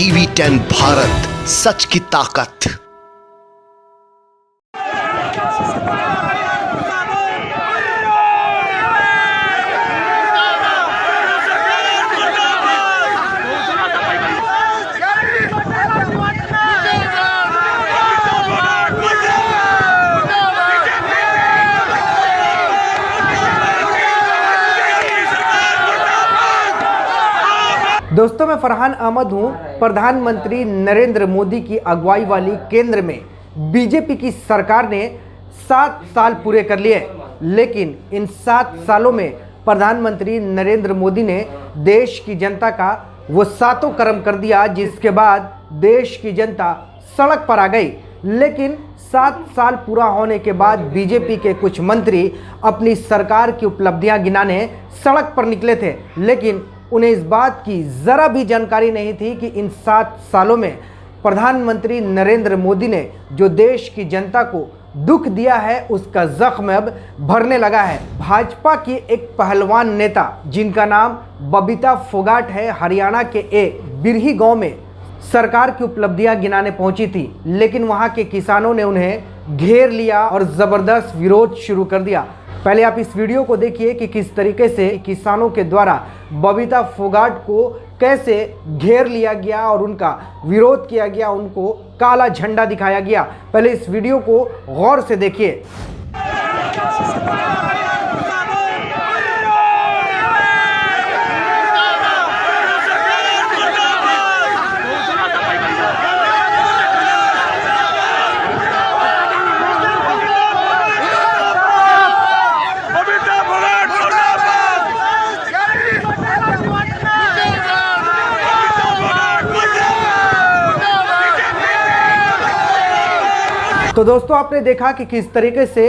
TV 10 Bharat, सच की ताकत। दोस्तों, मैं फरहान अहमद हूं। प्रधानमंत्री नरेंद्र मोदी की अगुवाई वाली केंद्र में बीजेपी की सरकार ने 7 साल पूरे कर लिए, लेकिन इन 7 सालों में प्रधानमंत्री नरेंद्र मोदी ने देश की जनता का वो सातों कर्म कर दिया, जिसके बाद देश की जनता सड़क पर आ गई। लेकिन 7 साल पूरा होने के बाद बीजेपी के कुछ मंत्री अपनी सरकार की उपलब्धियां गिनाने सड़क पर निकले थे, लेकिन उन्हें इस बात की ज़रा भी जानकारी नहीं थी कि इन 7 सालों में प्रधानमंत्री नरेंद्र मोदी ने जो देश की जनता को दुख दिया है, उसका जख्म अब भरने लगा है। भाजपा की एक पहलवान नेता जिनका नाम बबीता फोगाट है, हरियाणा के एक बिरही गांव में सरकार की उपलब्धियां गिनाने पहुंची थी, लेकिन वहां के किसानों ने उन्हें घेर लिया और ज़बरदस्त विरोध शुरू कर दिया। पहले आप इस वीडियो को देखिए कि किस तरीके से किसानों के द्वारा बबीता फोगाट को कैसे घेर लिया गया और उनका विरोध किया गया, उनको काला झंडा दिखाया गया। पहले इस वीडियो को गौर से देखिए। तो दोस्तों, आपने देखा कि किस तरीके से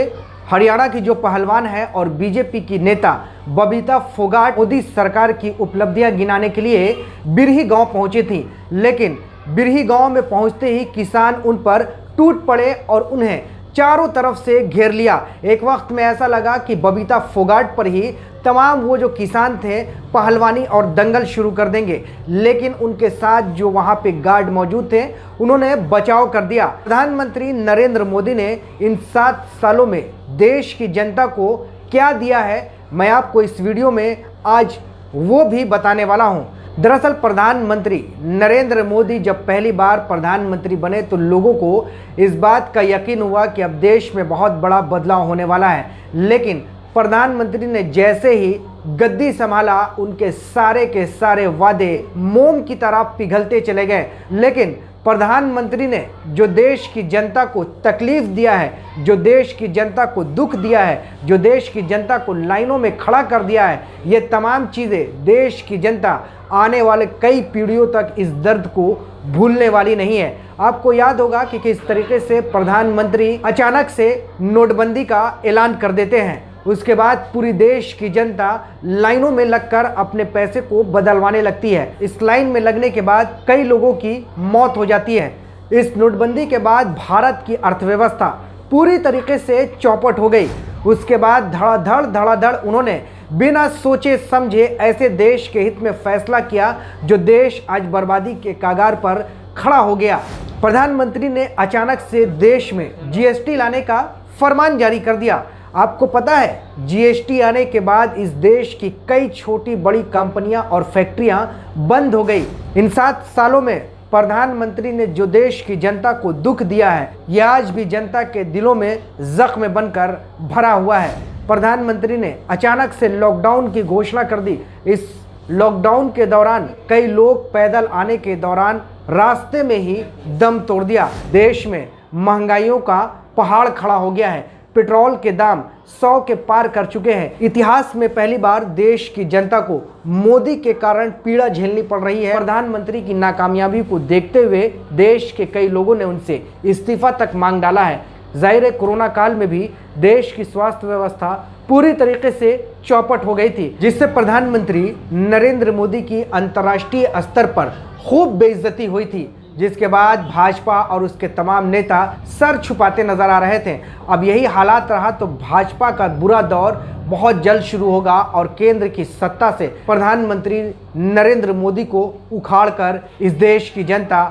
हरियाणा की जो पहलवान है और बीजेपी की नेता बबीता फोगाट मोदी सरकार की उपलब्धियां गिनाने के लिए बिरही गांव पहुंची थी, लेकिन बिरही गांव में पहुंचते ही किसान उन पर टूट पड़े और उन्हें चारों तरफ से घेर लिया। एक वक्त में ऐसा लगा कि बबीता फोगाट पर ही तमाम वो जो किसान थे पहलवानी और दंगल शुरू कर देंगे, लेकिन उनके साथ जो वहाँ पे गार्ड मौजूद थे उन्होंने बचाव कर दिया। प्रधानमंत्री नरेंद्र मोदी ने इन 7 सालों में देश की जनता को क्या दिया है, मैं आपको इस वीडियो में आज वो भी बताने वाला हूँ। दरअसल प्रधानमंत्री नरेंद्र मोदी जब पहली बार प्रधानमंत्री बने तो लोगों को इस बात का यकीन हुआ कि अब देश में बहुत बड़ा बदलाव होने वाला है, लेकिन प्रधानमंत्री ने जैसे ही गद्दी संभाला उनके सारे के सारे वादे मोम की तरह पिघलते चले गए। लेकिन प्रधानमंत्री ने जो देश की जनता को तकलीफ दिया है, जो देश की जनता को दुख दिया है, जो देश की जनता को लाइनों में खड़ा कर दिया है, ये तमाम चीज़ें देश की जनता आने वाले कई पीढ़ियों तक इस दर्द को भूलने वाली नहीं है। आपको याद होगा कि किस तरीके से प्रधानमंत्री अचानक से नोटबंदी का ऐलान कर देते हैं, उसके बाद पूरी देश की जनता लाइनों में लगकर अपने पैसे को बदलवाने लगती है। इस लाइन में लगने के बाद कई लोगों की मौत हो जाती है। इस नोटबंदी के बाद भारत की अर्थव्यवस्था पूरी तरीके से चौपट हो गई। उसके बाद धड़ाधड़ उन्होंने बिना सोचे समझे ऐसे देश के हित में फैसला किया जो देश आज बर्बादी के कगार पर खड़ा हो गया। प्रधानमंत्री ने अचानक से देश में जीएसटी लाने का फरमान जारी कर दिया। आपको पता है, जीएसटी आने के बाद इस देश की कई छोटी बड़ी कंपनियां और फैक्ट्रियां बंद हो गई। इन 7 सालों में प्रधानमंत्री ने जो देश की जनता को दुख दिया है, यह आज भी जनता के दिलों में जख्म बनकर भरा हुआ है। प्रधानमंत्री ने अचानक से लॉकडाउन की घोषणा कर दी। इस लॉकडाउन के दौरान कई लोग पैदल आने के दौरान रास्ते में ही दम तोड़ दिया। देश में महंगाइयों का पहाड़ खड़ा हो गया है। पेट्रोल के दाम 100 के पार कर चुके हैं। इतिहास में पहली बार देश की जनता को मोदी के कारण पीड़ा झेलनी पड़ रही है। प्रधानमंत्री की नाकामयाबी को देखते हुए देश के कई लोगों ने उनसे इस्तीफा तक मांग डाला है। जाहिर है, कोरोना काल में भी देश की स्वास्थ्य व्यवस्था पूरी तरीके से चौपट हो गई थी, जिससे प्रधानमंत्री नरेंद्र मोदी की अंतर्राष्ट्रीय स्तर पर खूब बेइज्जती हुई थी। जिसके बाद भाजपा और उसके तमाम नेता सर छुपाते नजर आ रहे थे। अब यही हालात रहा तो भाजपा का बुरा दौर बहुत जल्द शुरू होगा और केंद्र की सत्ता से प्रधानमंत्री नरेंद्र मोदी को उखाड़कर इस देश की जनता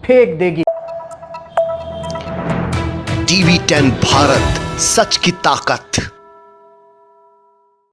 फेंक देगी। टीवी 10 भारत, सच की ताकत।